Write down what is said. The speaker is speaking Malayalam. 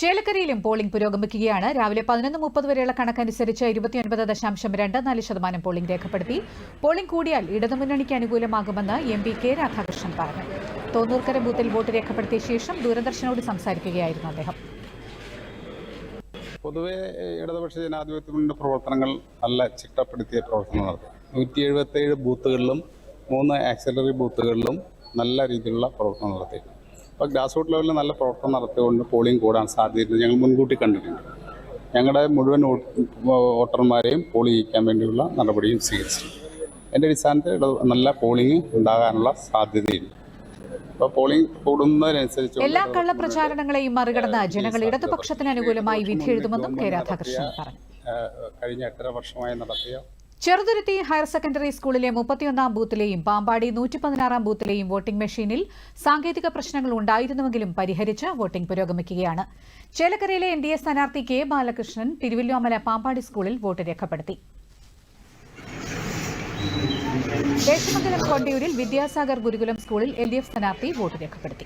ചേലക്കരയിലും പോളിംഗ് പുരോഗമിക്കുകയാണ്. രാവിലെ 11:30 വരെയുള്ള കണക്കനുസരിച്ച് 29.24% പോളിംഗ് രേഖപ്പെടുത്തി. പോളിംഗ് കൂടിയാൽ ഇടതുമുന്നണിക്ക് അനുകൂലമാകുമെന്ന് MP കെ രാധാകൃഷ്ണൻ പറഞ്ഞു. തോന്നൂർക്കര ബൂത്തിൽ വോട്ട് രേഖപ്പെടുത്തിയ ശേഷം ദൂരദർശനോട് സംസാരിക്കുകയായിരുന്നു അദ്ദേഹം. പൊതുവെ ഇടതുപക്ഷ ജനാധിപത്യ മുന്നണിയുടെ പ്രവർത്തനങ്ങൾ നല്ല ചിട്ടപ്പെടുത്തിയ പ്രവർത്തനം നടത്തി. 177 ബൂത്തുകളിലും 3 ആക്സിലറി ബൂത്തുകളിലും നല്ല രീതിയിലുള്ള പ്രവർത്തനം നടത്തി. അപ്പോൾ ഗ്രാസ് റൂട്ട് ലെവലിൽ നല്ല പ്രവർത്തനം നടത്തിയതുകൊണ്ട് പോളിംഗ് കൂടാൻ സാധ്യതയുണ്ട്. ഞങ്ങൾ മുൻകൂട്ടി കണ്ടിട്ടുണ്ട്. ഞങ്ങളുടെ മുഴുവൻ വോട്ടർമാരെയും പോൾ ചെയ്യിക്കാൻ വേണ്ടിയുള്ള നടപടിയും സ്വീകരിച്ചു. എൻ്റെ അടിസ്ഥാനത്തിൽ നല്ല പോളിംഗ് ഉണ്ടാകാനുള്ള സാധ്യതയുണ്ട്. അപ്പോൾ പോളിംഗ് കൂടുന്നതിനനുസരിച്ച് എല്ലാ കള്ളപ്രചാരണങ്ങളെയും മറികടന്ന് ജനങ്ങൾ ഇടതുപക്ഷത്തിന് അനുകൂലമായി വിധിയെഴുതുമെന്നും കെ രാധാകൃഷ്ണൻ പറഞ്ഞു. കഴിഞ്ഞ 8.5 വർഷമായി നടത്തിയ ചെറുതുരുത്തി ഹയർ സെക്കൻഡറി സ്കൂളിലെ 31-ാം ബൂത്തിലെയും പാമ്പാടി 116-ാം ബൂത്തിലെയും വോട്ടിംഗ് മെഷീനിൽ സാങ്കേതിക പ്രശ്നങ്ങൾ ഉണ്ടായിരുന്നുവെങ്കിലും പരിഹരിച്ച് വോട്ടിംഗ് പുരോഗമിക്കുകയാണ്. ചേലക്കരയിലെ NDA സ്ഥാനാർത്ഥി കെ ബാലകൃഷ്ണൻ തിരുവല്ലോമല പാമ്പാടി സ്കൂളിൽ വോട്ട് രേഖപ്പെടുത്തി. ദേശമംഗലം കൊണ്ടിയൂരിൽ വിദ്യാസാഗർ ഗുരുകുലം സ്കൂളിൽ LDF സ്ഥാനാർത്ഥി വോട്ട് രേഖപ്പെടുത്തി.